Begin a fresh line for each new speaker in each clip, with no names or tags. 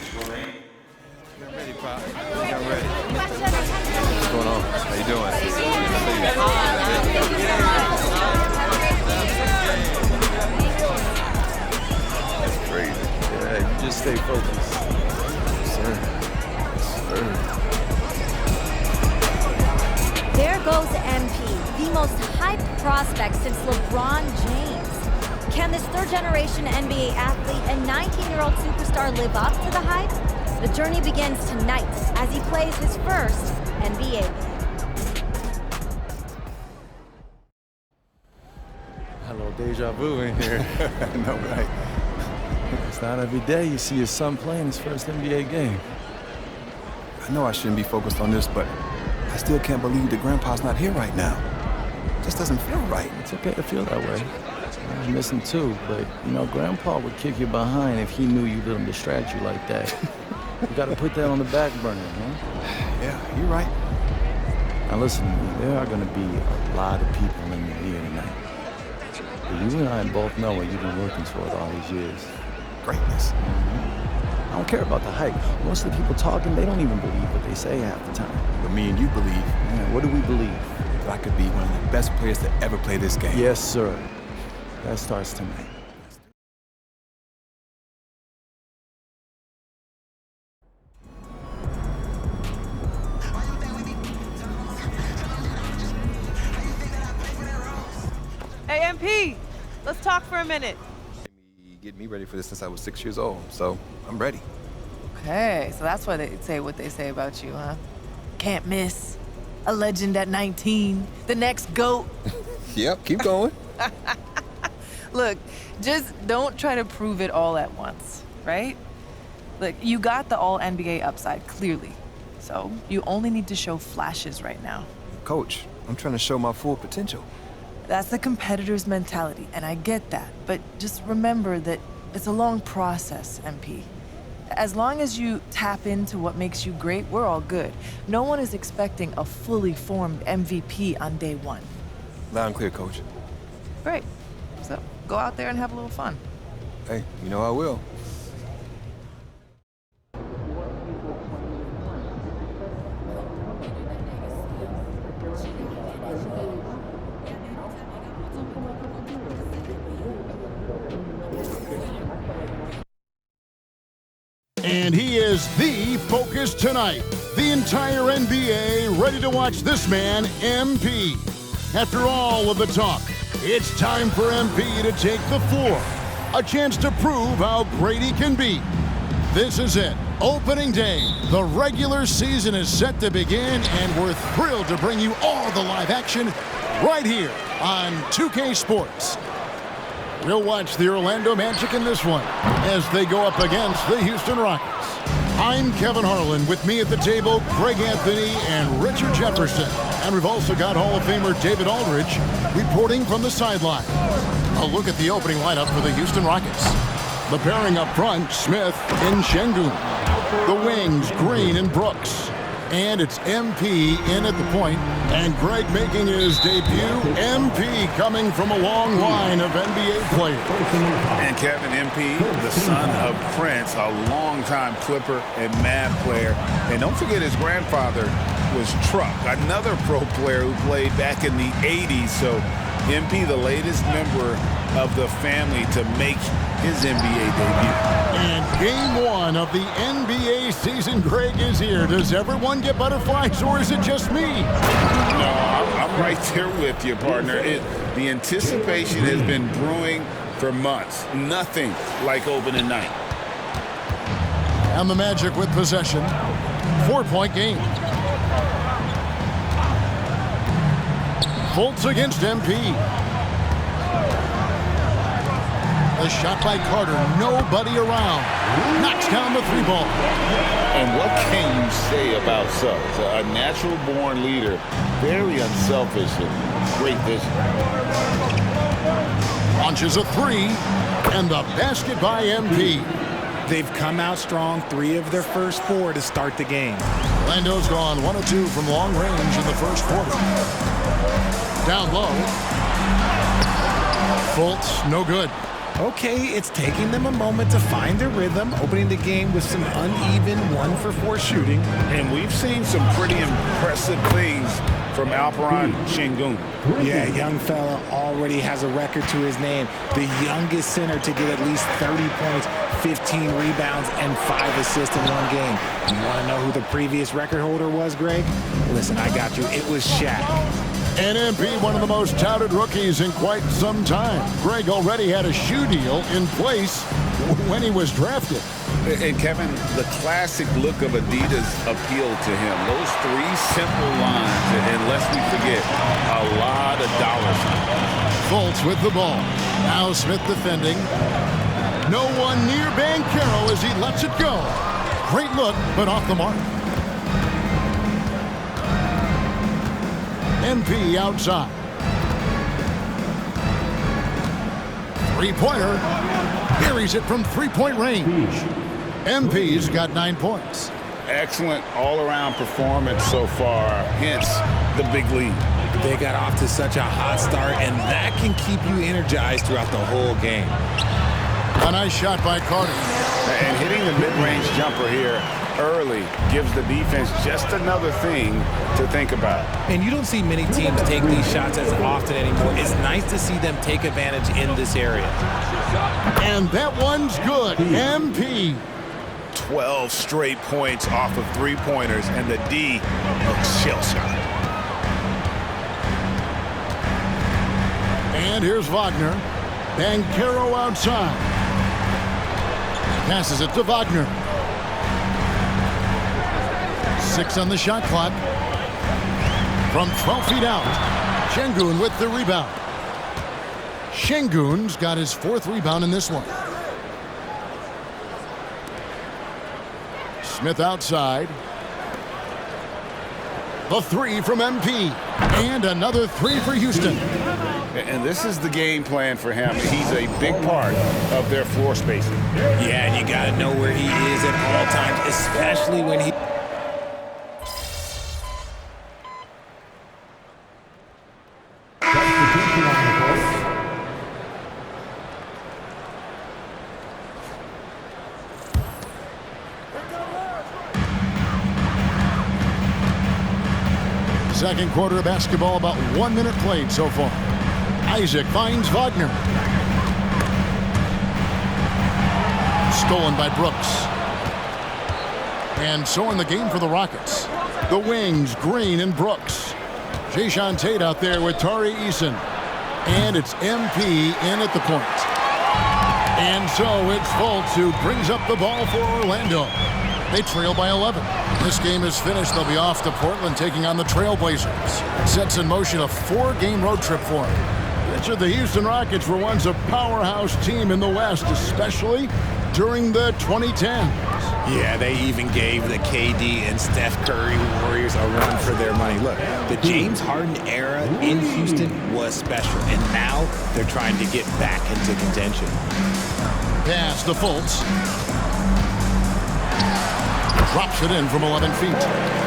Get ready, Pop. Get ready. What's going on? How you doing? That's crazy.
Yeah, you just stay focused.
Yes, sir. Yes, sir.
There goes MP, the most hyped prospect since LeBron James. Can this third-generation NBA athlete and 19-year-old superstar live up to the hype? The journey begins tonight as he plays his first NBA game.
Hello, deja vu in here.
No, right.
It's not every day you see your son playing his first NBA game.
I know I shouldn't be focused on this, but I still can't believe that Grandpa's not here right now. It just doesn't feel right.
It's okay to feel that way. I miss him too, but you know, Grandpa would kick you behind if he knew you let him distract you like that. You gotta put that on the back burner, huh?
Yeah, you're right.
Now listen to me, there are gonna be a lot of people in your ear tonight. But you and I both know what you've been working toward all these years.
Greatness.
I don't care about the hype. Most of the people talking, they don't even believe what they say half the time.
But me and you believe
Man, what do we believe?
that I could be one of the best players to ever play this game.
Yes, sir. That starts tonight.
Hey, MP, let's talk for a minute.
Get me ready for this since I was 6 years old, so I'm ready.
Okay, so that's why they say what they say about you, huh? Can't miss. A legend at 19. The next GOAT.
Yep, keep going.
Look, just don't try to prove it all at once, right? Look, you got the all-NBA upside, clearly. So you only need to show flashes right now.
Coach, I'm trying to show my full potential.
That's the competitor's mentality, and I get that. But just remember that it's a long process, MP. As long as you tap into what makes you great, we're all good. No one is expecting a fully formed MVP on day one.
Loud and clear, Coach.
Great. So go out there and have a little fun.
Hey, you know I will.
And he is the focus tonight. The entire NBA ready to watch this man, MP. After all of the talk, it's time for MP to take the floor. A chance to prove how great he can be. This is it. Opening day. The regular season is set to begin, and we're thrilled to bring you all the live action right here on 2K Sports. We'll watch the Orlando Magic in this one as they go up against the Houston Rockets. I'm Kevin Harlan. With me at the table, Greg Anthony and Richard Jefferson. And we've also got Hall of Famer David Aldridge reporting from the sideline. A look at the opening lineup for the Houston Rockets. The pairing up front, Smith and Şengün. The wings, Green and Brooks. And it's MP in at the point, and Greg making his debut. MP coming from a long line of NBA players.
And Kevin, MP, the son of Prince, a longtime Clipper and Mavs player. And don't forget his grandfather was Truck, another pro player who played back in the 80s. So MP, the latest member of the family to make his NBA debut.
And game one of the NBA season, Greg, is here. Does everyone get butterflies, or is it just me?
No, I'm right there with you, partner. The anticipation has been brewing for months. Nothing like opening night.
And the Magic with possession. 4-point game. Fultz against MP. The shot by Carter, nobody around. Knocks down the three ball.
And what can you say about Suggs? A natural-born leader, very unselfish and great vision.
Launches a three, and the basket by MP.
They've come out strong, 3 of their first 4 to start the game.
Orlando's gone 1 of 2 from long range in the first quarter. Down low. Fultz, no good.
Okay, it's taking them a moment to find their rhythm, opening the game with some uneven 1-for-4 shooting.
And we've seen some pretty impressive things from Alperen Şengün.
Yeah, young fella already has a record to his name. The youngest center to get at least 30 points, 15 rebounds, and 5 assists in one game. You want to know who the previous record holder was, Greg? Listen, I got you. It was Shaq.
And MP, one of the most touted rookies in quite some time. Greg already had a shoe deal in place when he was drafted.
And Kevin, the classic look of Adidas appealed to him. Those 3 simple lines, and lest we forget, a lot of dollars.
Fultz with the ball. Now Smith defending. No one near Banchero as he lets it go. Great look, but off the mark. MP outside. Three-pointer. Buries it from three-point range. MP's got 9 points.
Excellent all-around performance so far, hence the big lead.
They got off to such a hot start, and that can keep you energized throughout the whole game.
A nice shot by Carter.
And hitting the mid-range jumper here early gives the defense just another thing to think about.
And you don't see many teams take these shots as often anymore. It's nice to see them take advantage in this area.
And that one's good. MP.
12 straight points off of three-pointers, and the D looks shell-shocked.
And here's Wagner. Banchero outside. Passes it to Wagner. 6 on the shot clock. From 12 feet out. Şengün with the rebound. Şengün's got his 4th rebound in this one. Smith outside. The 3 from MP. And another 3 for Houston.
And this is the game plan for him. He's a big part of their floor spacing.
Yeah, and you got to know where he is at all times, especially when he...
Second quarter of basketball, about 1 minute played so far. Isaac finds Wagner. Stolen by Brooks. And so in the game for the Rockets. The wings, Green and Brooks. Jason Tate out there with Tari Eason. And it's MP in at the point. And so it's Fultz who brings up the ball for Orlando. They trail by 11. This game is finished. They'll be off to Portland taking on the Trailblazers. It sets in motion a 4-game road trip for them. Richard, the Houston Rockets were once a powerhouse team in the West, especially during the 2010s.
Yeah, they even gave the KD and Steph Curry Warriors a run for their money. Look, the James Harden era in Houston was special, and now they're trying to get back into contention.
Pass to Fultz. Drops it in from 11 feet.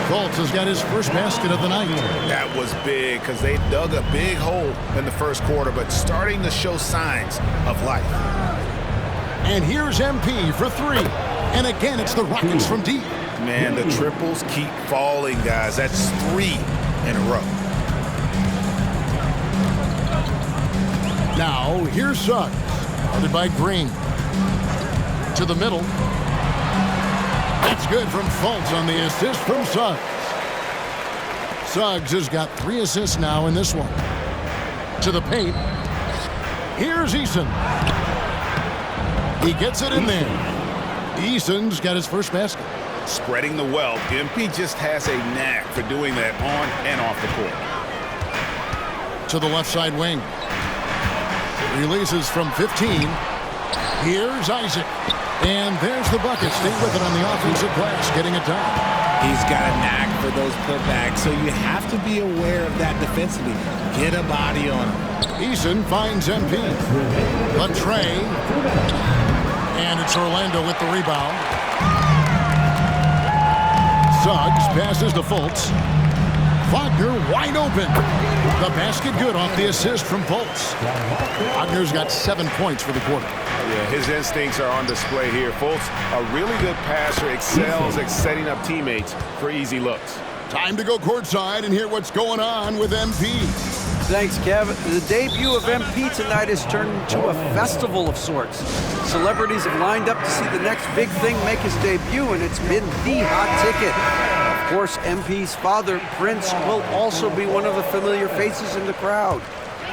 Fultz has got his first basket of the night.
That was big because they dug a big hole in the first quarter, but starting to show signs of life.
And here's MP for 3. And again, it's the Rockets from deep.
Man, the triples keep falling, guys. That's 3 in a row.
Now, here's Suggs. Guarded by Green. To the middle. That's good from Fultz on the assist from Suggs. Suggs has got 3 assists now in this one. To the paint. Here's Eason. He gets it in there. Eason's got his first basket.
Spreading the wealth. MP just has a knack for doing that on and off the court.
To the left side wing. Releases from 15. Here's Isaac. And there's the bucket. Stay with it on the offensive glass, getting it done.
He's got a knack for those putbacks, so you have to be aware of that defensively. Get a body on him.
Eason finds MP. Latrey. And it's Orlando with the rebound. Suggs passes to Fultz. Wagner wide open. The basket good off the assist from Fultz. Wagner's got 7 points for the quarter.
Yeah, his instincts are on display here. Fultz, a really good passer, excels at setting up teammates for easy looks.
Time to go courtside and hear what's going on with MP.
Thanks, Kev. The debut of MP tonight has turned into a festival of sorts. Celebrities have lined up to see the next big thing make his debut, and it's been the hot ticket. Of course, MP's father, Prince, will also be one of the familiar faces in the crowd.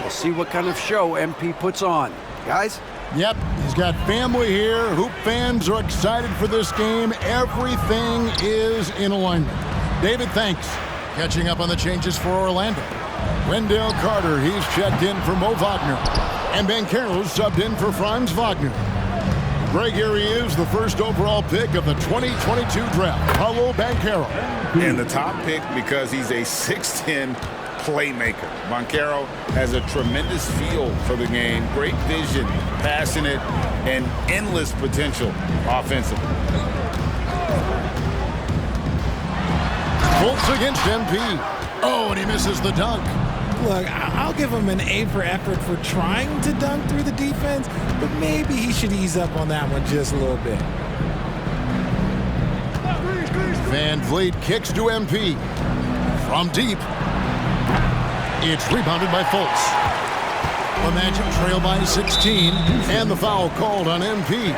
We'll see what kind of show MP puts on. Guys?
Yep, he's got family here. Hoop fans are excited for this game. Everything is in alignment. David, thanks. Catching up on the changes for Orlando. Wendell Carter, he's checked in for Mo Wagner. And Banchero's subbed in for Franz Wagner. Greg, here he is, the first overall pick of the 2022 draft, Paolo Banchero.
And the top pick because he's a 6'10" playmaker. Banchero has a tremendous feel for the game, great vision, passionate, and endless potential offensively.
Fultz against MP. Oh, and he misses the dunk.
Look, I'll give him an A for effort for trying to dunk through the defense, but maybe he should ease up on that one just a little bit.
Van Vliet kicks to MP. From deep. It's rebounded by Fultz. The Magic trail by 16, and the foul called on MP.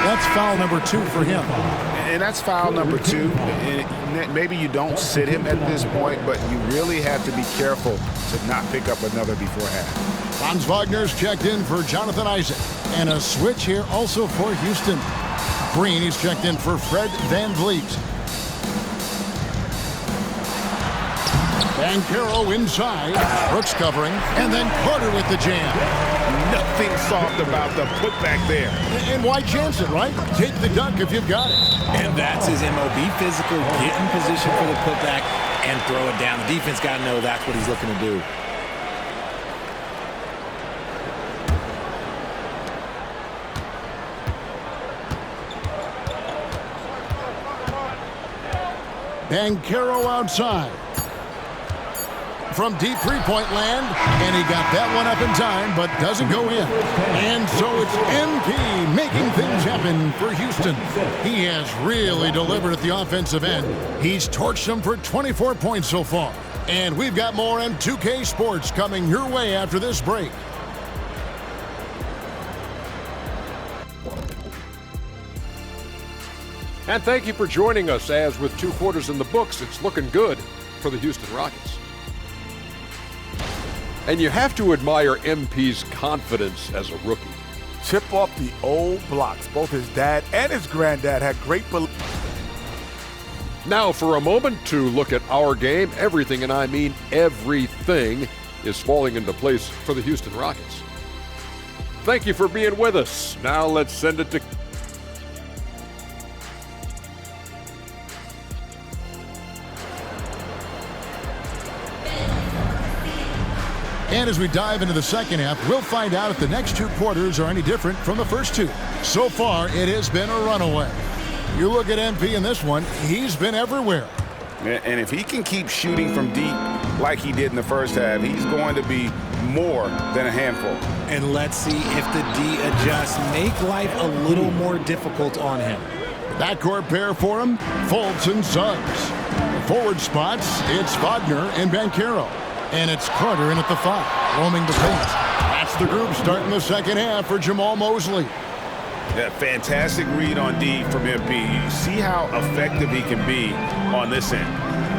That's foul number 2 for him.
And that's foul number 2. Maybe you don't sit him at this point, but you really have to be careful to not pick up another before half.
Franz Wagner's checked in for Jonathan Isaac. And a switch here also for Houston. Green, he's checked in for Fred Van Vliet. Banchero inside. Brooks covering. And then Carter with the jam.
Nothing soft about the putback there.
And why chance it, right? Take the dunk if you've got it.
And that's his MO. Be physical, get in position for the putback, and throw it down. The defense got to know that's what he's looking to do.
Banchero outside. From deep three-point land, and he got that one up in time, but doesn't go in. And so it's MP making things happen for Houston. He has really delivered at the offensive end. He's torched them for 24 points so far. And we've got more M2K Sports coming your way after this break.
And thank you for joining us, as with 2 quarters in the books, it's looking good for the Houston Rockets. And you have to admire MP's confidence as a rookie.
Chip off the old blocks. Both his dad and his granddad had great belief.
Now for a moment to look at our game. Everything, and I mean everything, is falling into place for the Houston Rockets. Thank you for being with us. Now let's send it to...
And as we dive into the second half, we'll find out if the next 2 quarters are any different from the first 2. So far, it has been a runaway. You look at MP in this one, he's been everywhere.
And if he can keep shooting from deep like he did in the first half, he's going to be more than a handful.
And let's see if the D adjusts, make life a little more difficult on him.
Backcourt pair for him, Fultz and Suggs. The forward spots, it's Wagner and Banchero. And it's Carter in at the 5, roaming the paint. That's the group starting the second half for Jamal Mosley.
Yeah, fantastic read on D from MP. You see how effective he can be on this end.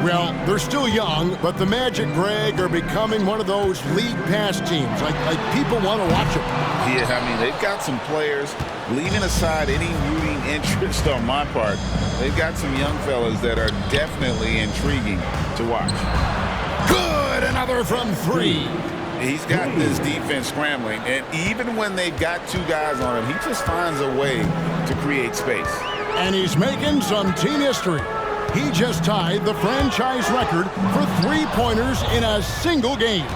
Well, they're still young, but the Magic, Greg, are becoming one of those league pass teams. Like people want to watch them.
Yeah, I mean, they've got some players, leaving aside any rooting interest on my part, they've got some young fellas that are definitely intriguing to watch.
Good, another from 3.
He's got this defense scrambling, and even when they've got 2 guys on him, he just finds a way to create space.
And he's making some team history. He just tied the franchise record for 3-pointers in a single game.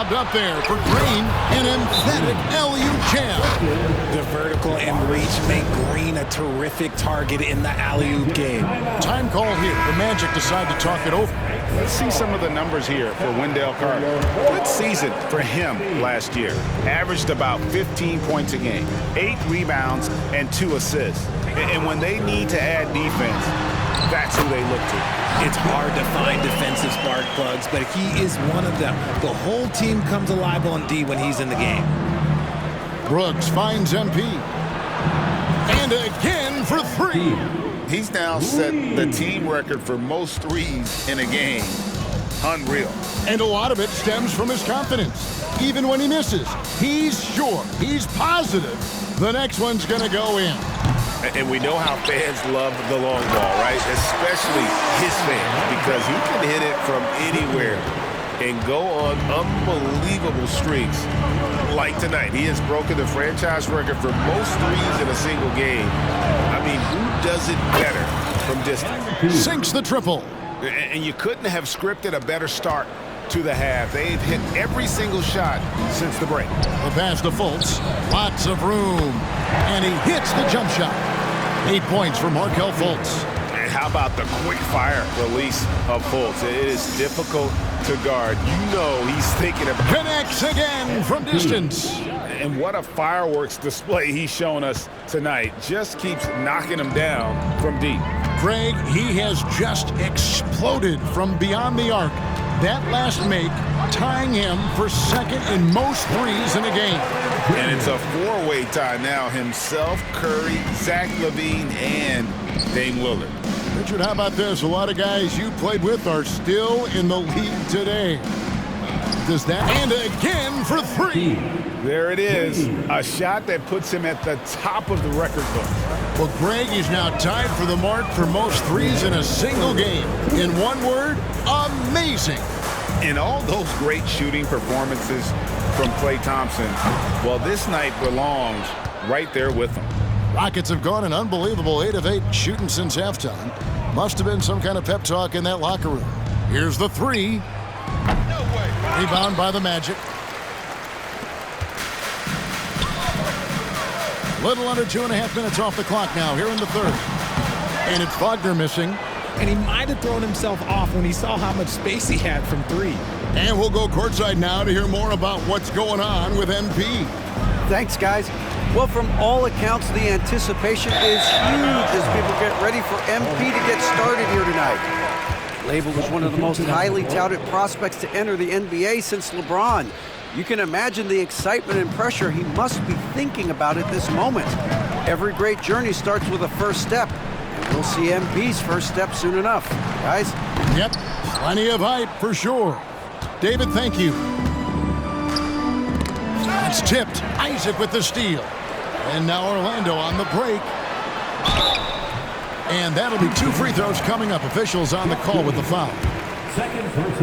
Lobbed up there for Green. An emphatic LU jam.
The vertical and reach make Green a terrific target in the alley-oop game.
Time call here. The Magic decide to talk it over.
Let's see some of the numbers here for Wendell Carter. Good season for him last year. Averaged about 15 points a game, 8 rebounds, and 2 assists. And when they need to add defense, that's who they look to.
It's hard to find defensive spark plugs, but he is one of them. The whole team comes alive on D when he's in the game.
Brooks finds MP. And again for 3.
He's now set the team record for most threes in a game. Unreal.
And a lot of it stems from his confidence. Even when he misses, he's sure, he's positive the next one's going to go in.
And we know how fans love the long ball, right? Especially his fans, because he can hit it from anywhere and go on unbelievable streaks like tonight. He has broken the franchise record for most threes in a single game. I mean, who does it better from distance?
Sinks the triple.
And you couldn't have scripted a better start to the half. They've hit every single shot since the break.
The pass to Fultz. Lots of room. And he hits the jump shot. 8 points for Markelle Fultz.
And how about the quick fire release of Fultz? It is difficult to guard. You know he's thinking of...
Connects again from distance.
And what a fireworks display he's shown us tonight. Just keeps knocking him down from deep.
Greg, he has just exploded from beyond the arc. That last make tying him for second in most threes in a game.
And it's a 4-way tie now. Himself, Curry, Zach LaVine, and Dame Lillard.
Richard, how about this? A lot of guys you played with are still in the league today. Does that? And again for 3.
There it is. A shot that puts him at the top of the record book.
Well, Greg is now tied for the mark for most threes in a single game. In one word, amazing.
In all those great shooting performances from Klay Thompson, well, this night belongs right there with him.
Rockets have gone an unbelievable 8 of 8 shooting since halftime. Must have been some kind of pep talk in that locker room. Here's the 3. Rebound by the Magic. Little under 2.5 minutes off the clock now here in the third. And it's Wagner missing.
And he might have thrown himself off when he saw how much space he had from 3.
And we'll go courtside now to hear more about what's going on with MP.
Thanks, guys. Well, from all accounts, the anticipation is huge as people get ready for MP to get started here tonight. Labeled as one of the most highly touted prospects to enter the NBA since LeBron. You can imagine the excitement and pressure he must be thinking about at this moment. Every great journey starts with a first step, and we'll see MP's first step soon enough. Guys?
Yep, plenty of hype for sure. David, thank you. It's tipped. Isaac with the steal. And now Orlando on the break. And that'll be 2 free throws coming up. Officials on the call with the foul.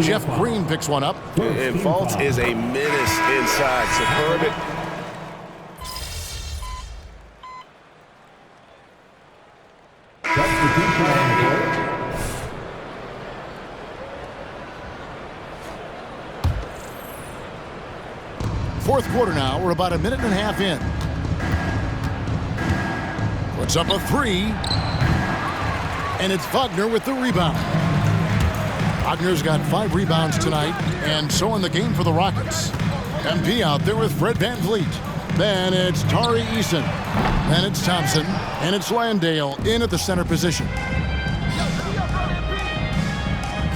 Jeff Green picks one up.
And Fultz is a menace inside. Superb.
Fourth quarter now. We're about 1.5 minutes in. Puts up a 3. And it's Wagner with the rebound. Wagner's got 5 rebounds tonight, and so in the game for the Rockets. MP out there with Fred VanVleet. Then it's Tari Eason. Then it's Thompson, and it's Landale in at the center position.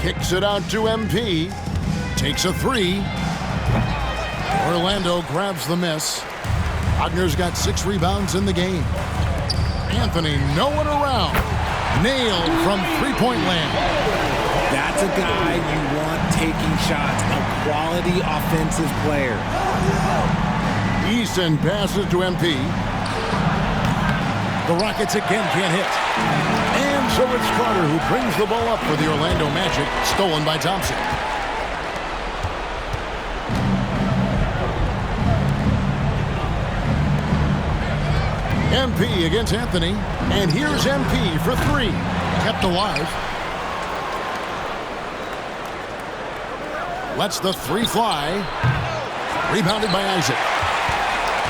Kicks it out to MP. Takes a 3. Orlando grabs the miss. Wagner's got 6 rebounds in the game. Anthony, no one around. Nailed from three-point land.
That's a guy you want taking shots, a quality offensive player.
Easton passes to MP. The Rockets again can't hit. And so it's Carter who brings the ball up for the Orlando Magic, stolen by Thompson. MP against Anthony, and here's MP for 3. Kept alive. Lets the 3 fly. Rebounded by Isaac.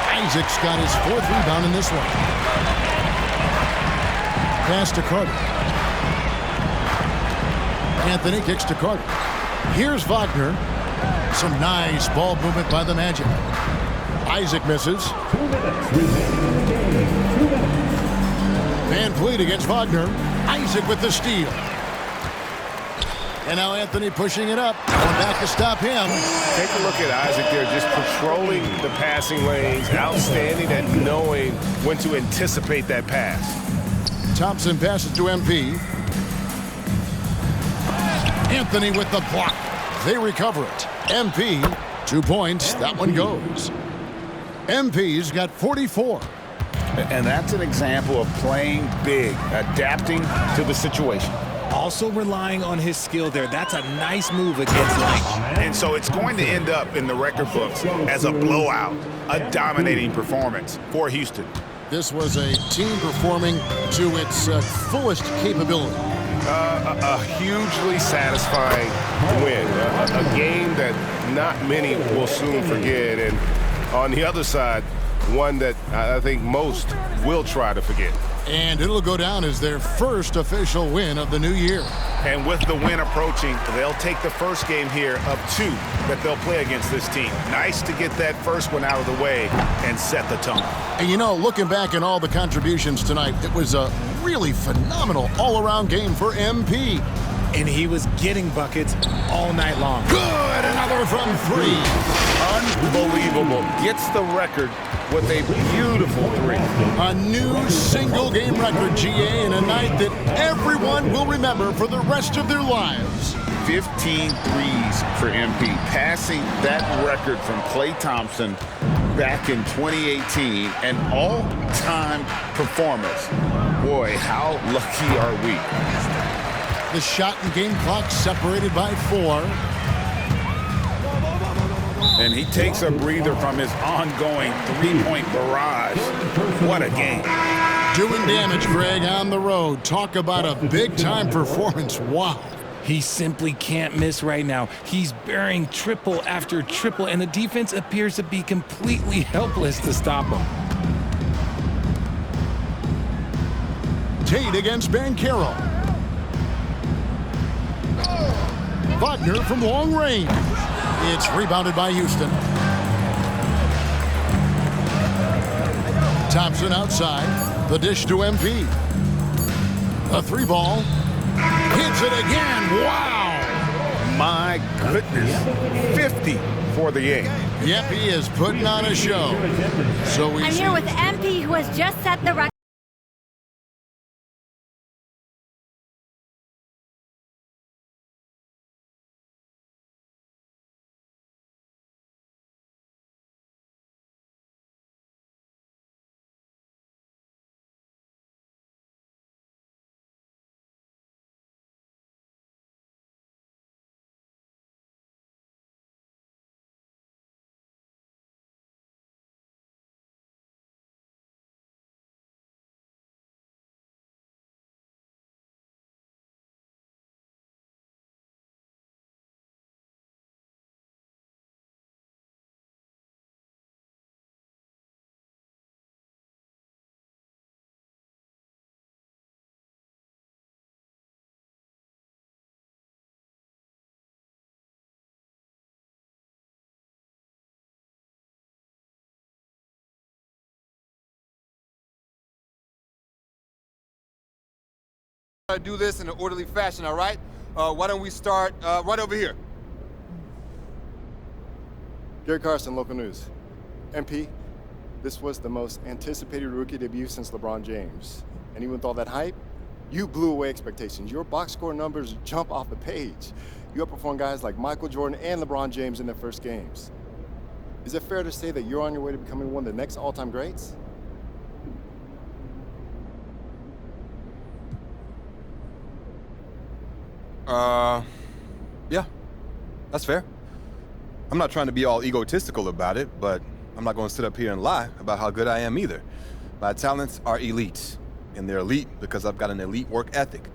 Isaac's got his 4th rebound in this one. Pass to Carter. Anthony kicks to Carter. Here's Wagner. Some nice ball movement by the Magic. Isaac misses. Van Vliet against Wagner. Isaac with the steal. And now Anthony pushing it up. Going back to stop him.
Take a look at Isaac there, just patrolling the passing lanes. Outstanding at knowing when to anticipate that pass.
Thompson passes to MP. Anthony with the block. They recover it. MP, 2 points. That one goes. MP's got 44.
And that's an example of playing big, adapting to the situation.
Also relying on his skill there. That's a nice move against length.
And so it's going to end up in the record books as a blowout, a dominating performance for Houston.
This was a team performing to its fullest capability.
A hugely satisfying win. A game that not many will soon forget. And on the other side, one that I think most will try to forget.
And it'll go down as their first official win of the new year.
And with the win approaching, they'll take the first game here of 2 that they'll play against this team. Nice to get that first one out of the way and set the tone.
And you know, looking back at all the contributions tonight, it was a really phenomenal all-around game for MP.
And he was getting buckets all night long.
Good, another from 3.
Unbelievable. Gets the record with a beautiful 3.
A new single-game record, GA, in a night that everyone will remember for the rest of their lives.
15 threes for MP, passing that record from Klay Thompson back in 2018, an all-time performance. Boy, how lucky are we?
The shot and game clock separated by 4.
And he takes a breather from his ongoing 3-point barrage. What a game.
Doing damage, Greg, on the road. Talk about a big-time performance. Wow.
He simply can't miss right now. He's burying triple after triple, and the defense appears to be completely helpless to stop him.
Tate against Banchero. Wagner from long range. It's rebounded by Houston. Thompson outside. The dish to MP. A 3-ball. Hits it again. Wow.
My goodness. 50 for the game.
Yep, he is putting on a show. So
I'm here with MP, who has just set the record.
Do this in an orderly fashion, all right? Why don't we start right over here?
Gary Carson, local news. MP, this was the most anticipated rookie debut since LeBron James. And even with all that hype, you blew away expectations. Your box score numbers jump off the page. You outperformed guys like Michael Jordan and LeBron James in their first games. Is it fair to say that you're on your way to becoming one of the next all-time greats?
Yeah, that's fair. I'm not trying to be all egotistical about it, but I'm not going to sit up here and lie about how good I am either. My talents are elite, and they're elite because I've got an elite work ethic,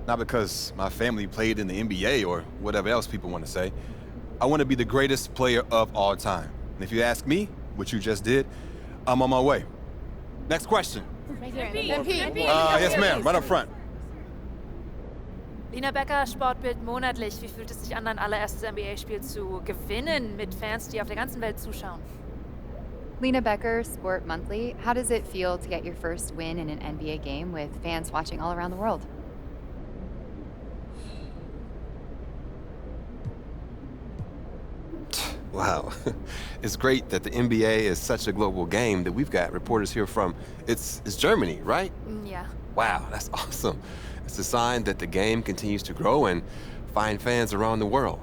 not because my family played in the NBA or whatever else people want to say. I want to be the greatest player of all time, And if you ask me, what you just did, I'm on my way. Next question. Yes, ma'am, right up front.
Lina Becker, Sportbild monatlich. Wie fühlt es sich an, dein allererstes NBA-Spiel zu gewinnen mit Fans, die auf der ganzen Welt zuschauen?
Lena Becker, Sport Monthly. How does it feel to get your first win in an NBA game with fans watching all around the world?
Wow. It's great that the NBA is such a global game that we've got reporters here from, it's Germany, right?
Yeah.
Wow, that's awesome. It's a sign that the game continues to grow and find fans around the world.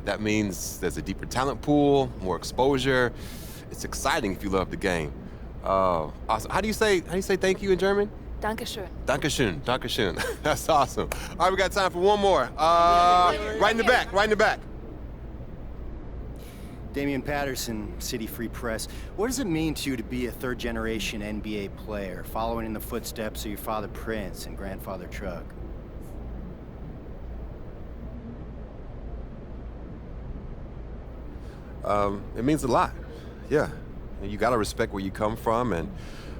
That means there's a deeper talent pool, more exposure. It's exciting if you love the game. Awesome. How do you say thank you in German?
Dankeschön.
Dankeschön, Dankeschön. That's awesome. All right, we got time for one more. Right in the back.
Damian Patterson, City Free Press. What does it mean to you to be a third-generation NBA player, following in the footsteps of your father Prince and grandfather Chuck?
It means a lot. Yeah. You gotta respect where you come from, and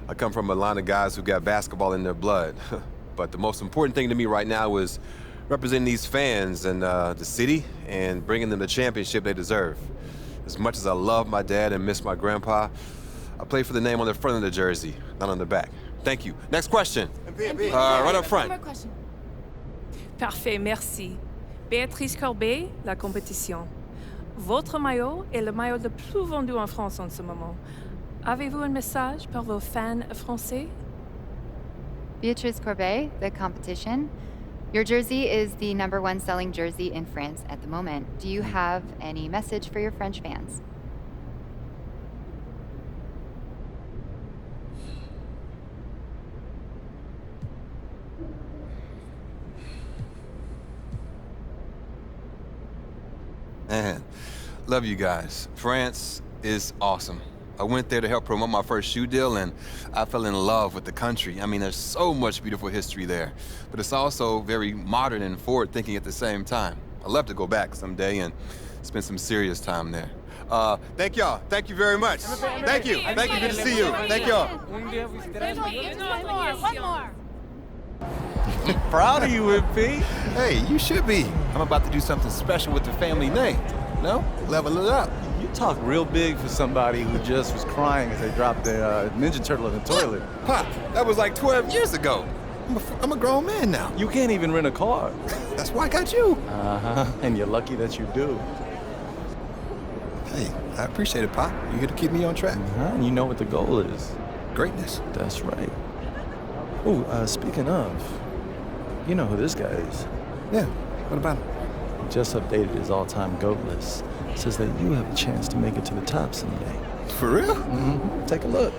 I come from a line of guys who got basketball in their blood. But the most important thing to me right now is representing these fans and the city and bringing them the championship they deserve. As much as I love my dad and miss my grandpa, I play for the name on the front of the jersey, not on the back. Thank you. Next question. Right up front.
Parfait, merci. Béatrice Corbet, La Compétition. Votre maillot est le maillot le plus vendu en France en ce moment. Avez-vous un message pour vos fans français?
Beatrice Corbet, The Competition. Your jersey is the #1 selling jersey in France at the moment. Do you have any message for your French fans?
Man, love you guys. France is awesome. I went there to help promote my first shoe deal, and I fell in love with the country. I mean, there's so much beautiful history there, but it's also very modern and forward-thinking at the same time. I'd love to go back someday and spend some serious time there. Thank y'all. Thank you very much. Thank you. Thank you. Good to see you. Thank y'all.
One more.
Proud of you, MP.
Hey, you should be. I'm about to do something special with the family name. No? Level it up.
You talk real big for somebody who just was crying as they dropped their Ninja Turtle in the toilet.
Pop, that was like 12 years ago. I'm a grown man now.
You can't even rent a car.
That's why I got you.
Uh-huh, and you're lucky that you do.
Hey, I appreciate it, Pop. You here to keep me on track.
And you know what the goal is.
Greatness.
That's right. Ooh, speaking of, you know who this guy is.
Yeah, what about him?
He just updated his all-time GOAT list. Says that you have a chance to make it to the top someday.
For real?
Mm-hmm. Take a look.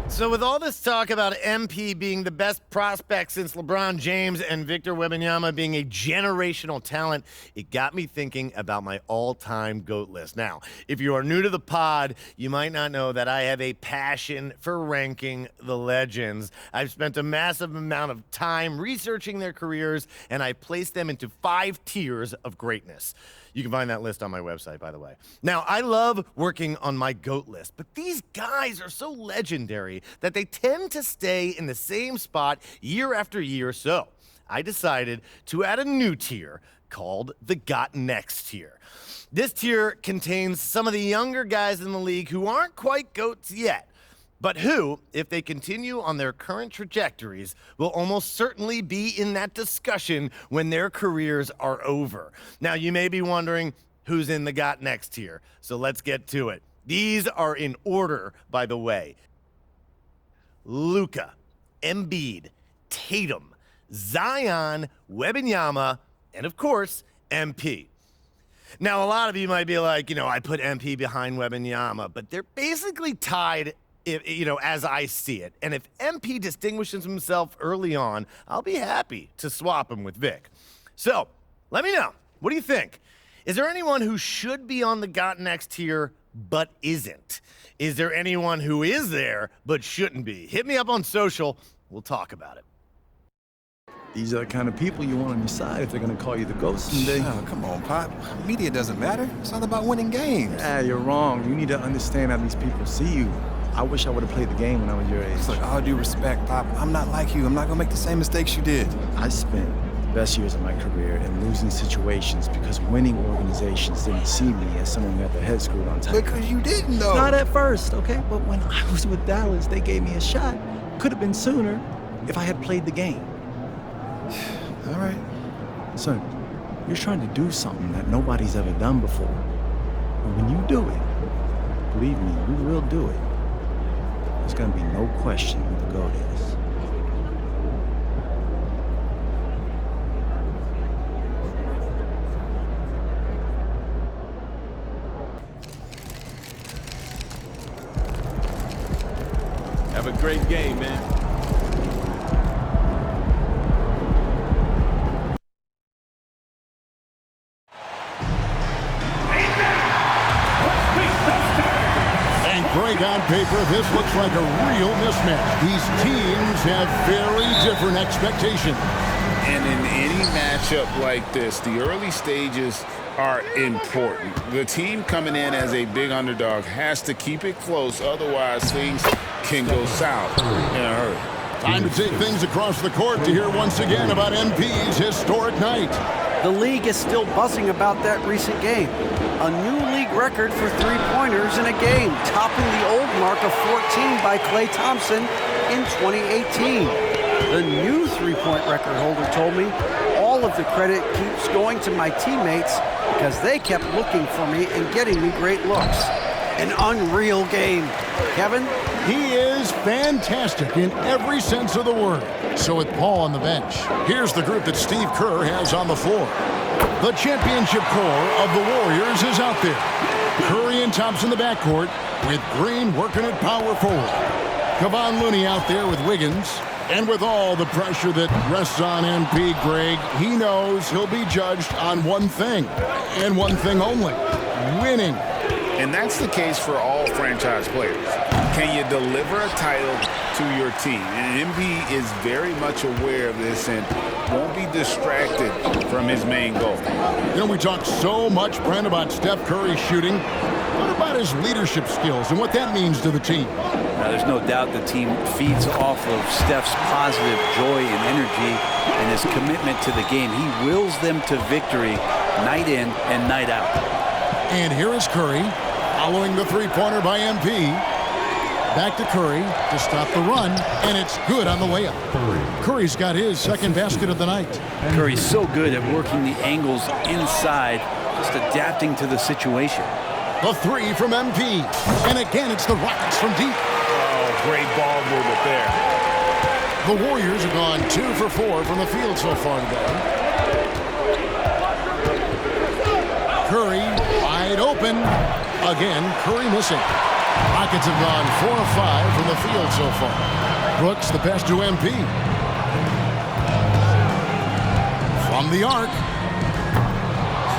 So with all this talk about MP being the best prospect since LeBron James and Victor Wembanyama being a generational talent, it got me thinking about my all-time GOAT list. Now, if you are new to the pod, you might not know that I have a passion for ranking the legends. I've spent a massive amount of time researching their careers, and I placed them into 5 tiers of greatness. You can find that list on my website, by the way. Now, I love working on my GOAT list, but these guys are so legendary that they tend to stay in the same spot year after year. So I decided to add a new tier called the Got Next tier. This tier contains some of the younger guys in the league who aren't quite GOATs yet, but who, if they continue on their current trajectories, will almost certainly be in that discussion when their careers are over. Now, you may be wondering who's in the Got Next tier, so let's get to it. These are in order, by the way. Luka, Embiid, Tatum, Zion, Wembanyama, and of course, MP. Now, a lot of you might be like, I put MP behind Wembanyama, but they're basically tied, as I see it. And if MP distinguishes himself early on, I'll be happy to swap him with Vic. So, let me know. What do you think? Is there anyone who should be on the Got Next tier but isn't? Is there anyone who is there but shouldn't be? Hit me up on social. We'll talk about it.
These are the kind of people you want on your side if they're going to call you the GOAT someday.
Oh, come on, Pop. Media doesn't matter. It's all about winning games.
Yeah, you're wrong. You need to understand how these people see you. I wish I would have played the game when I was your age.
Look, all due respect, Pop, I'm not like you. I'm not going to make the same mistakes you did.
I spent the best years of my career in losing situations because winning organizations didn't see me as someone who had their head screwed on tight.
Because you didn't, though.
Not at first, okay? But when I was with Dallas, they gave me a shot. Could have been sooner if I had played the game.
All right.
Son, you're trying to do something that nobody's ever done before. And when you do it, believe me, you will do it. There's gonna be no question who the GOAT is.
Have a great game, man.
Greg, on paper, this looks like a real mismatch. These teams have very different expectations.
And in any matchup like this, the early stages are important. The team coming in as a big underdog has to keep it close, otherwise things can go south in a hurry.
Time to take things across the court to hear once again about MP's historic night.
The league is still buzzing about that recent game. A new league record for three-pointers in a game, topping the old mark of 14 by Klay Thompson in 2018. The new three-point record holder told me all of the credit keeps going to my teammates because they kept looking for me and getting me great looks. An unreal game. Kevin?
He is fantastic in every sense of the word. So with Paul on the bench, here's the group that Steve Kerr has on the floor. The championship core of the Warriors is out there. Curry and Thompson in the backcourt with Green working at power forward. Kevon Looney out there with Wiggins. And with all the pressure that rests on MP, Greg, he knows he'll be judged on one thing, and one thing only, winning.
And that's the case for all franchise players. Can you deliver a title to your team? And MP is very much aware of this and won't be distracted from his main goal.
You know, we talk so much, Brent, about Steph Curry shooting. What about his leadership skills and what that means to the team?
There's no doubt the team feeds off of Steph's positive joy and energy and his commitment to the game. He wills them to victory night in and night out.
And here is Curry following the three-pointer by MP. Back to Curry to stop the run, and it's good on the way up. Curry's got his second basket of the night.
Curry's so good at working the angles inside, just adapting to the situation.
The three from MP, and again it's the Rockets from deep.
Oh, great ball movement there.
The Warriors have gone 2 for 4 from the field so far today. Curry wide open. Again, Curry missing. Rockets have gone 4 of 5 from the field so far. Brooks the pass to MP. From the arc.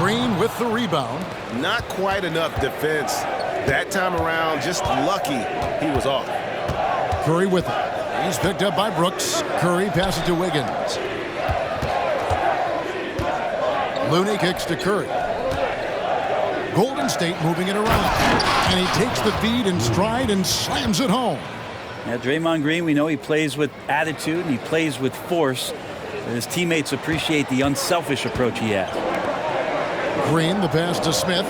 Green with the rebound.
Not quite enough defense that time around. Just lucky he was off.
Curry with it. He's picked up by Brooks. Curry passes to Wiggins. Looney kicks to Curry. Golden State moving it around. And he takes the feed in stride and slams it home.
Now, Draymond Green, we know he plays with attitude and he plays with force. And his teammates appreciate the unselfish approach he has.
Green, the pass to Smith.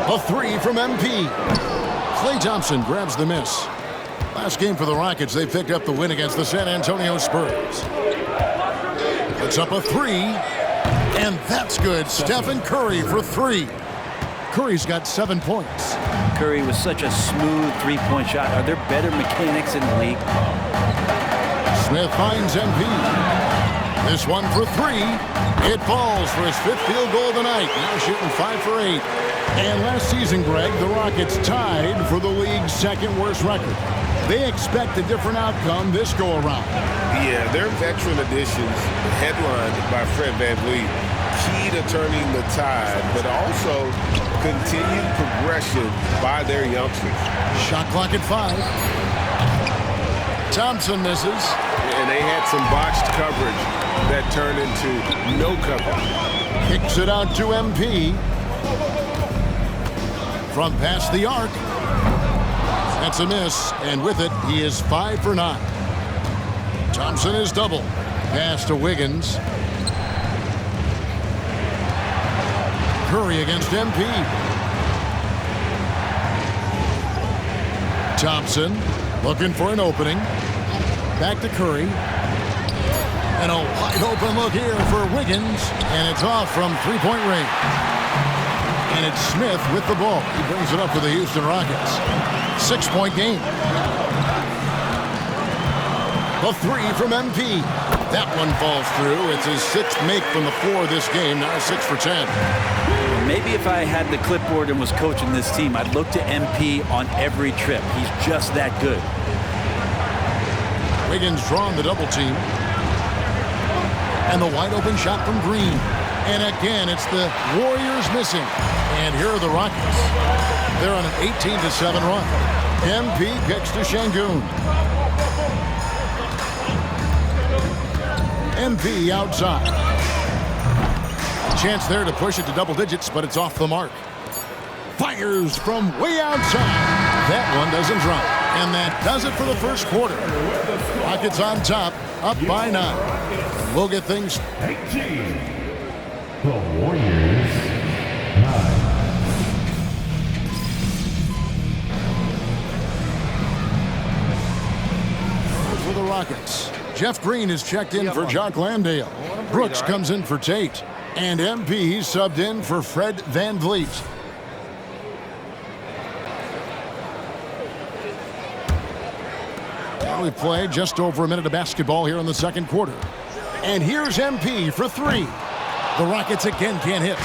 A three from MP. Klay Thompson grabs the miss. Last game for the Rockets, they picked up the win against the San Antonio Spurs. Puts up a three, and that's good. Stephen Curry for three. Curry's got 7 points.
Curry was such a smooth three-point shot. Are there better mechanics in the league?
Smith finds MP. This one for three. It falls for his 5th field goal of the night. Now shooting 5 for 8. And last season, Greg, the Rockets tied for the league's 2nd worst record. They expect a different outcome this go-around.
Yeah, their veteran additions, headlined by Fred VanVleet, key to turning the tide, but also continued progression by their youngsters.
Shot clock at 5. Thompson misses.
And they had some botched coverage that turned into no coverage.
Kicks it out to MP. From past the arc. That's a miss, and with it, he is 5 for 9. Thompson is double. Pass to Wiggins. Curry against MP. Thompson looking for an opening. Back to Curry. And a wide open look here for Wiggins, and it's off from three-point range. And it's Smith with the ball. He brings it up for the Houston Rockets. 6-point game. The three from MP. That one falls through. It's his 6th make from the floor this game. Now 6 for 10.
Maybe if I had the clipboard and was coaching this team, I'd look to MP on every trip. He's just that good.
Wiggins drawing the double team. And the wide open shot from Green. And again, it's the Warriors missing. And here are the Rockets. They're on an 18-7 run. MP kicks to Şengün. MP outside. Chance there to push it to double digits, but it's off the mark. Fires from way outside. That one doesn't drop. And that does it for the first quarter. Rockets on top, up by 9. We'll get things.
18. The Warriors 9.
For the Rockets, Jeff Green is checked in for Jock Landale. Brooks comes in for Tate. And MP subbed in for Fred VanVleet. Well, we played just over a minute of basketball here in the second quarter. And here's MP for 3. The Rockets again can't hit.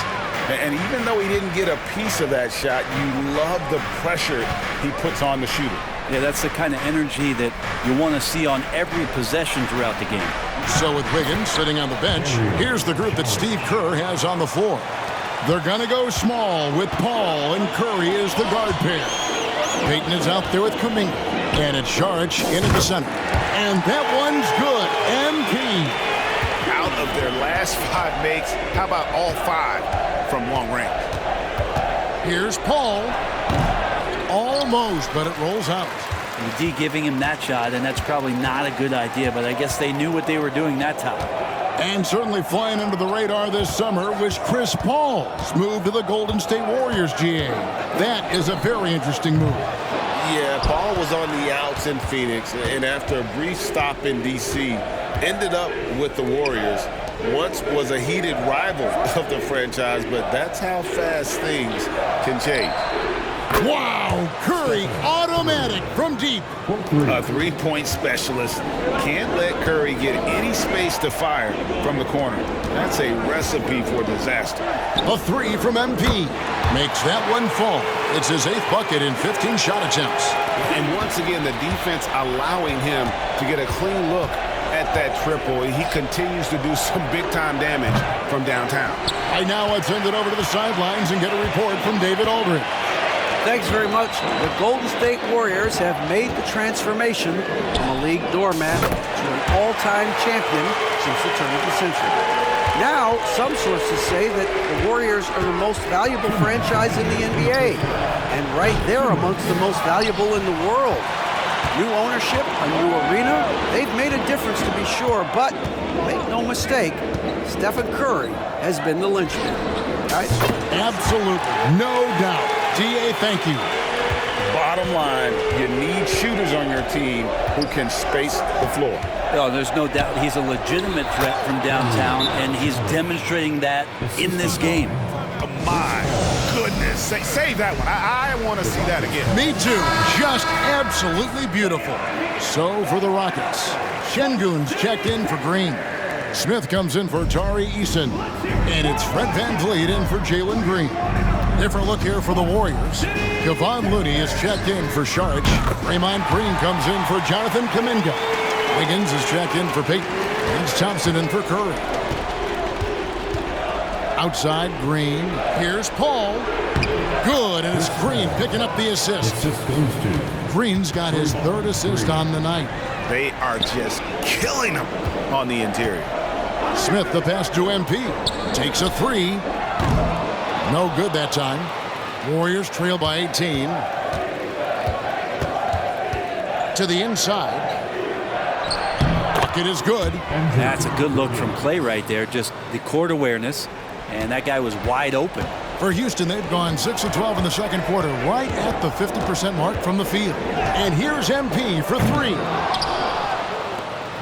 And even though he didn't get a piece of that shot, you love the pressure he puts on the shooter.
Yeah, that's the kind of energy that you want to see on every possession throughout the game.
So with Wiggins sitting on the bench, here's the group that Steve Kerr has on the floor. They're going to go small with Paul, and Curry is the guard pair. Payton is out there with Kuminga, and it's Šarić in at the center. And that one's good. MP.
Out of their last 5 makes, how about all 5 from long range?
Here's Paul. Almost, but it rolls out.
D giving him that shot, and that's probably not a good idea, but I guess they knew what they were doing that time.
And certainly flying under the radar this summer was Chris Paul's move to the Golden State Warriors, GA. That is a very interesting move.
Yeah, Paul was on the outs in Phoenix, and after a brief stop in D.C., ended up with the Warriors. Once was a heated rival of the franchise, but that's how fast things can change.
Wow, Curry, automatic from deep.
A three-point specialist can't let Curry get any space to fire from the corner. That's a recipe for disaster.
A 3 from MP makes that one fall. It's his 8th bucket in 15 shot attempts.
And once again, the defense allowing him to get a clean look at that triple. He continues to do some big-time damage from downtown.
I now send it over to the sidelines and get a report from David Aldridge.
Thanks very much. The Golden State Warriors have made the transformation from a league doormat to an all-time champion since the turn of the century. Now, some sources say that the Warriors are the most valuable franchise in the NBA, and right there amongst the most valuable in the world. New ownership, a new arena, they've made a difference to be sure, but make no mistake, Stephen Curry has been the linchpin. Right?
Absolutely, no doubt. DA, thank you.
Bottom line, you need shooters on your team who can space the floor.
Oh, there's no doubt he's a legitimate threat from downtown, and he's demonstrating that in this game.
Oh, my goodness. Save that one. I want to see that again.
Me too. Just absolutely beautiful. So for the Rockets, Şengün's checked in for Green. Smith comes in for Tari Eason. And it's Fred VanVleet in for Jalen Green. Different look here for the Warriors. Kevon Looney is checked in for Šarić. Draymond Green comes in for Jonathan Kuminga. Wiggins is checked in for Payton. And Thompson in for Curry. Outside, Green. Here's Paul. Good, and it's Green picking up the assist. Green's got his 3rd assist on the night.
They are just killing them on the interior.
Smith, the pass to MP. Takes a three. No good that time. Warriors trail by 18. To the inside. Bucket is good.
That's a good look from Clay right there. Just the court awareness. And that guy was wide open.
For Houston, they've gone 6 of 12 in the second quarter, right at the 50% mark from the field. And here's MP for three.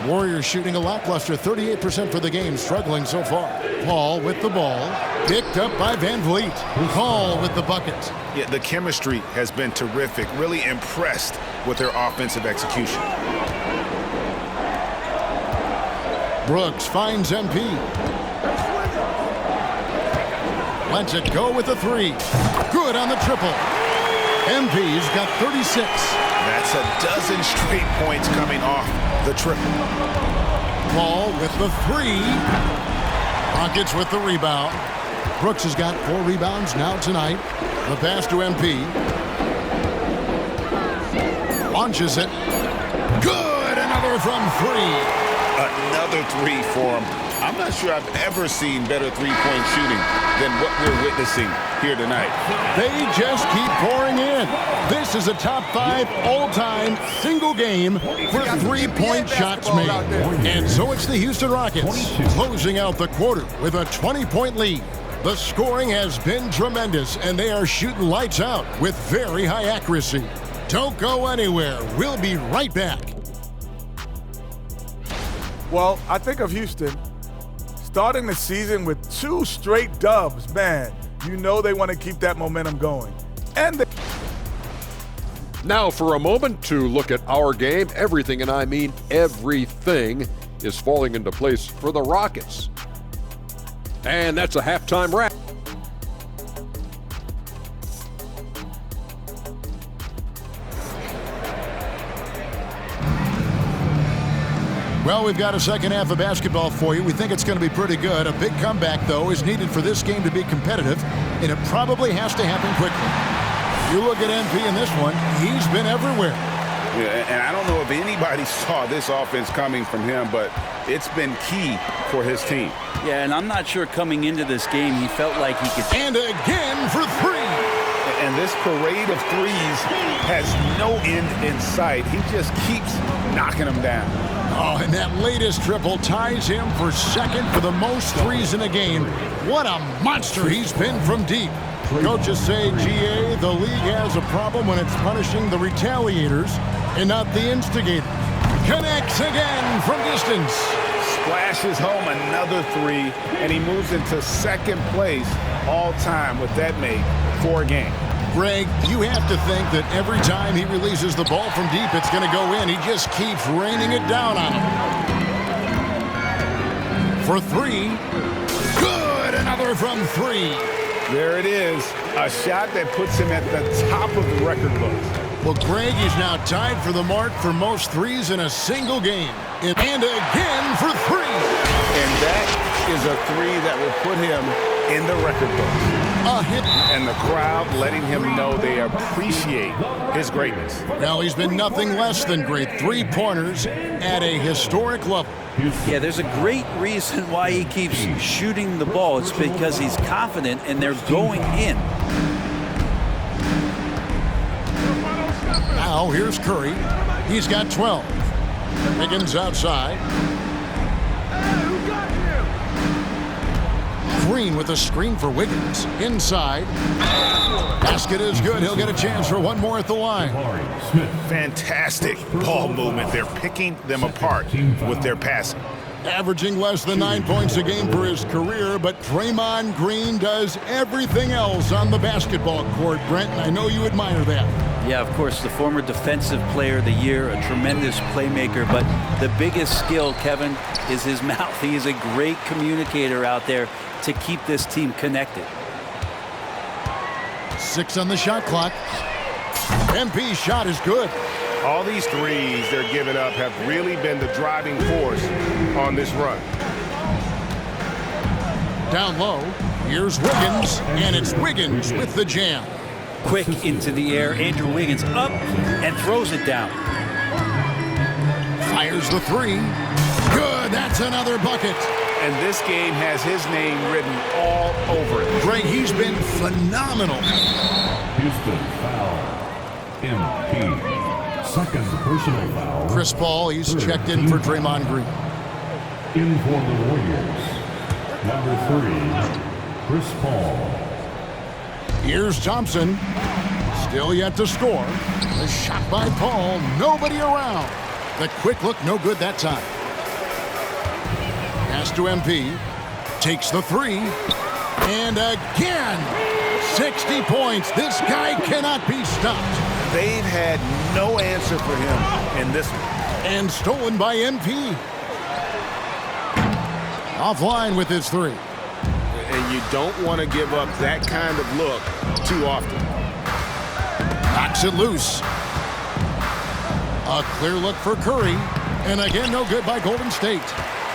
Warriors shooting a lackluster 38% for the game, struggling so far. Paul with the ball, picked up by Van Vliet. Paul with the bucket.
Yeah, the chemistry has been terrific. Really impressed with their offensive execution.
Brooks finds MP. Lets it go with the three. Good on the triple. MP's got 36.
That's a dozen straight points coming off the triple.
Paul with the three. Rockets with the rebound. Brooks has got 4 rebounds now tonight. The pass to MP. Launches it. Good! Another from 3.
Another three for him. I'm not sure I've ever seen better three-point shooting than what we're witnessing here tonight.
They just keep pouring in. This is a top 5 all-time single game for three-point shots made. And so it's the Houston Rockets closing out the quarter with a 20-point lead. The scoring has been tremendous, and they are shooting lights out with very high accuracy. Don't go anywhere. We'll be right back.
Well, I think of Houston starting the season with 2 straight dubs. Man, you know they want to keep that momentum going. And
now for a moment to look at our game. Everything, and I mean everything, is falling into place for the Rockets. And that's a halftime wrap.
Well, we've got a second half of basketball for you. We think it's going to be pretty good. A big comeback, though, is needed for this game to be competitive, and it probably has to happen quickly. You look at MP in this one, he's been everywhere.
Yeah, and I don't know if anybody saw this offense coming from him, but it's been key for his team.
Yeah, and I'm not sure coming into this game he felt like he could.
And again for 3.
And this parade of threes has no end in sight. He just keeps knocking them down.
Oh, and that latest triple ties him for second for the most threes in a game. What a monster he's been from deep. Coaches say, GA, the league has a problem when it's punishing the retaliators and not the instigator. Connects again from distance.
Splashes home another 3, and he moves into second place all time with that made 4 games.
Greg, you have to think that every time he releases the ball from deep, it's going to go in. He just keeps raining it down on him. For 3. Good! Another from 3.
There it is. A shot that puts him at the top of the record books.
Well, Greg is now tied for the mark for most threes in a single game. And again for 3.
And that is a 3 that will put him in the record books.
A hit.
And the crowd letting him know they appreciate his greatness.
Well, he's been nothing less than great. 3-pointers at a historic level.
Yeah, there's a great reason why he keeps shooting the ball. It's because he's confident and they're going in.
Now here's Curry. He's got 12. Higgins outside. Green with a screen for Wiggins. Inside. Basket is good. He'll get a chance for one more at the line.
Fantastic ball movement. They're picking them apart with their passing.
Averaging less than 9 points a game for his career, but Draymond Green does everything else on the basketball court, Brent, and I know you admire that.
Yeah, of course, the former Defensive Player of the Year, a tremendous playmaker, but the biggest skill, Kevin, is his mouth. He is a great communicator out there to keep this team connected.
6 on the shot clock. MP's shot is good.
All these threes they're giving up have really been the driving force on this run.
Down low, here's Wiggins, and it's Wiggins with the jam.
Quick into the air, Andrew Wiggins up and throws it down.
Fires the three. Good, that's another bucket.
And this game has his name written all over it.
Greg, he's been phenomenal.
Houston foul. MP. Second personal foul.
Chris Paul, he's checked in for Draymond Green.
In for the Warriors. Number 3, Chris Paul.
Here's Thompson. Still yet to score. A shot by Paul. Nobody around. The quick look, no good that time. Pass to MP. Takes the three. And again, 60 points. This guy cannot be stopped.
They've had no answer for him in this one.
And stolen by MP. Offline with his three.
And you don't want to give up that kind of look too often.
Knocks it loose. A clear look for Curry. And again, no good by Golden State.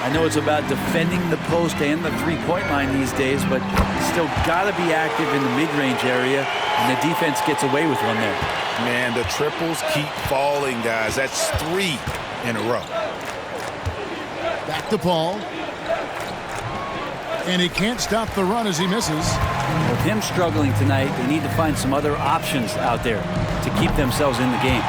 I know it's about defending the post and the three-point line these days, but you still got to be active in the mid-range area, and the defense gets away with one there.
Man, the triples keep falling, guys. That's 3 in a row.
Back to Paul. And he can't stop the run as he misses.
With him struggling tonight, they need to find some other options out there to keep themselves in the game.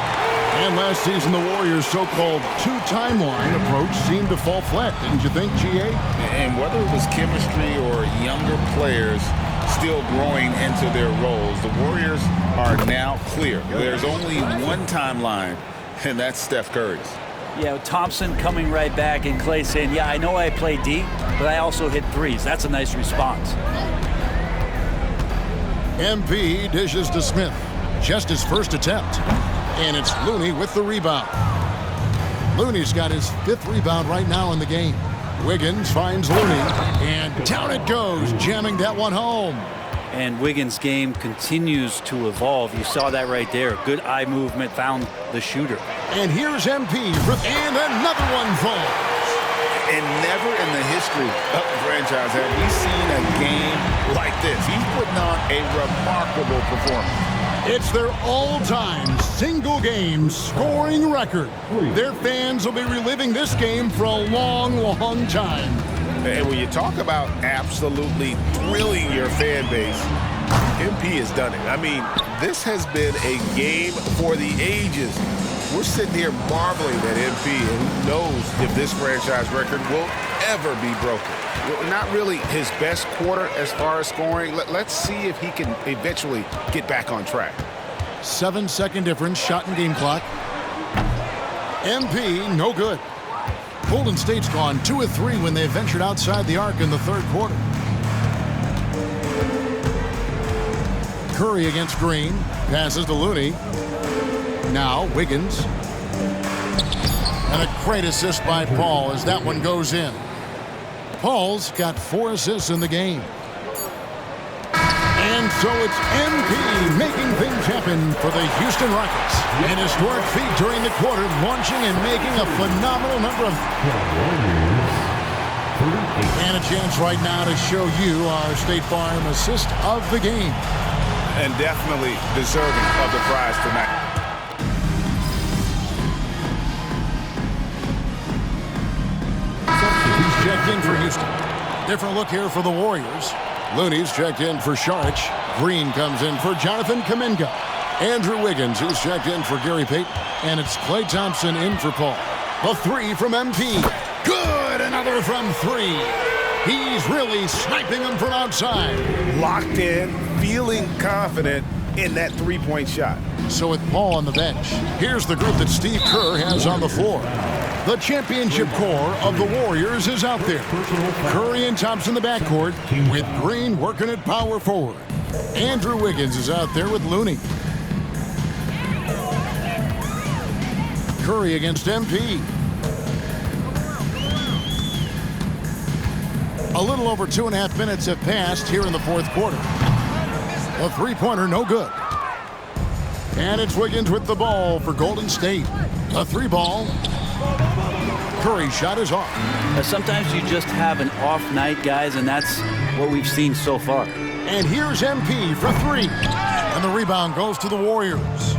And last season, the Warriors' so-called two-timeline approach seemed to fall flat, didn't you think, GA?
And whether it was chemistry or younger players still growing into their roles, the Warriors are now clear. There's only one timeline, and that's Steph Curry's.
Yeah, Thompson coming right back and Clay saying, yeah, I know I play deep, but I also hit threes. That's a nice response.
MP dishes to Smith. Just his first attempt. And it's Looney with the rebound. Looney's got his 5th rebound right now in the game. Wiggins finds Looney. And down it goes, jamming that one home.
And Wiggins' game continues to evolve. You saw that right there. Good eye movement, found the shooter.
And here's MP, and another one falls.
And never in the history of the franchise have we seen a game like this. He's putting on a remarkable performance.
It's their all-time single-game scoring record. Their fans will be reliving this game for a long, long time.
And when you talk about absolutely thrilling your fan base, MP has done it. I mean, this has been a game for the ages. We're sitting here marveling at MP, and who knows if this franchise record will ever be broken. Not really his best quarter as far as scoring. Let's see if he can eventually get back on track.
7-second difference, shot and game clock. MP, no good. Golden State's gone 2 of 3 when they ventured outside the arc in the 3rd quarter. Curry against Green. Passes to Looney. Now Wiggins. And a great assist by Paul as that one goes in. Paul's got 4 assists in the game. And so it's MP making things happen for the Houston Rockets. An historic feat during the quarter, launching and making a phenomenal number of... And a chance right now to show you our State Farm assist of the game.
And definitely deserving of the prize tonight.
He's checked in for Houston. Different look here for the Warriors. Looney's checked in for Saric. Green comes in for Jonathan Kuminga. Andrew Wiggins, who's checked in for Gary Payton. And it's Klay Thompson in for Paul. The 3 from MP. Good! Another from 3. He's really sniping them from outside.
Locked in, feeling confident in that three-point shot.
So with Paul on the bench, here's the group that Steve Kerr has on the floor. The championship core of the Warriors is out there. Curry and Thompson in the backcourt, with Green working at power forward. Andrew Wiggins is out there with Looney. Curry against MP. A little over 2.5 minutes have passed here in the 4th quarter. A three-pointer, no good. And it's Wiggins with the ball for Golden State. A 3-ball. Curry's shot is off.
Sometimes you just have an off night, guys, and that's what we've seen so far.
And here's MP for 3. And the rebound goes to the Warriors.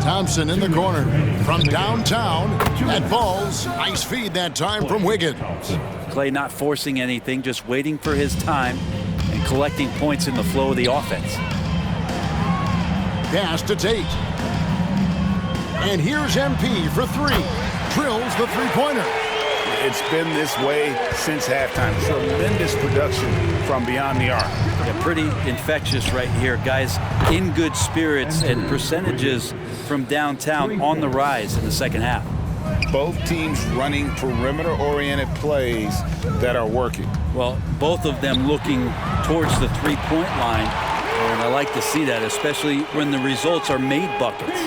Thompson in the corner. From downtown, that falls. Nice feed that time from Wiggins.
Clay not forcing anything, just waiting for his time and collecting points in the flow of the offense.
Pass to Tate. And here's MP for three. Drills the three-pointer.
It's been this way since halftime. Tremendous production from beyond the arc.
Yeah, pretty infectious right here. Guys in good spirits and percentages from downtown on the rise in the second half.
Both teams running perimeter-oriented plays that are working.
Well, both of them looking towards the three-point line. And I like to see that, especially when the results are made buckets.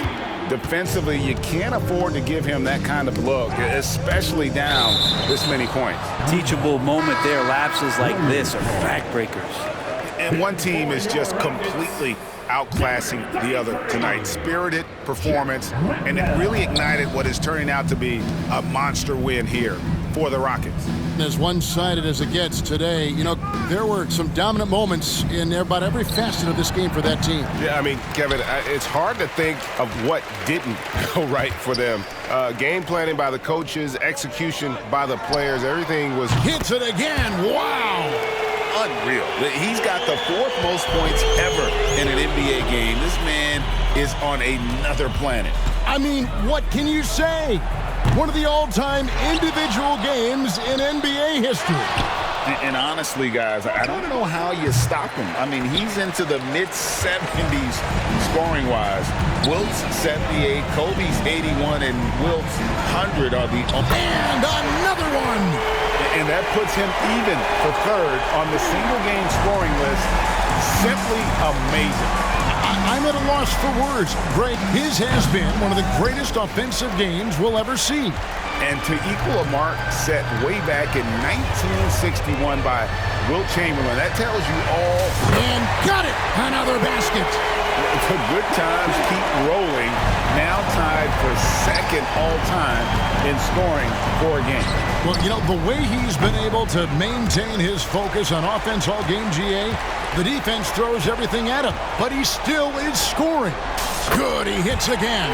Defensively, you can't afford to give him that kind of look, especially down this many points.
Teachable moment there. Lapses like this are backbreakers.
And one team is just completely outclassing the other tonight. Spirited performance, and it really ignited what is turning out to be a monster win here for the Rockets.
As one-sided as it gets today, you know, there were some dominant moments in about every facet of this game for that team.
Yeah, I mean, Kevin, it's hard to think of what didn't go right for them. Game planning by the coaches, execution by the players, everything was...
Hits it again, wow!
Unreal. He's got the fourth most points ever in an NBA game. This man is on another planet.
I mean, what can you say? One of the all-time individual games in NBA history.
And honestly, guys, I don't know how you stop him. I mean, he's into the mid-70s scoring-wise. Wilt's 78, Kobe's 81, and Wilt's 100 are the...
And another one!
And that puts him even for third on the single-game scoring list. Simply amazing.
I'm at a loss for words. Greg, his has been one of the greatest offensive games we'll ever see.
And to equal a mark set way back in 1961 by Wilt Chamberlain, that tells you all.
And got it! Another basket.
The good times keep rolling. Now tied for second all-time in scoring for a game.
Well, you know, the way he's been able to maintain his focus on offense all game, GA, the defense throws everything at him, but he still is scoring. Good, he hits again.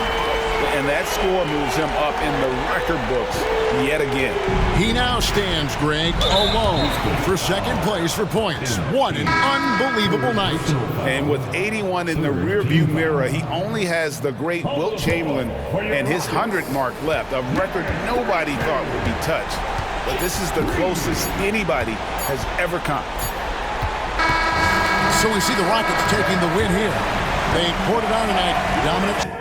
And that score moves him up in the record books yet again.
He now stands, Greg, alone for second place for points. What an unbelievable night.
And with 81 in the rearview mirror, he only has the great Wilt Chamberlain and his 100 mark left, a record nobody thought would be touched. But this is the closest anybody has ever come.
So we see the Rockets taking the win here. They poured it on tonight. Dominant.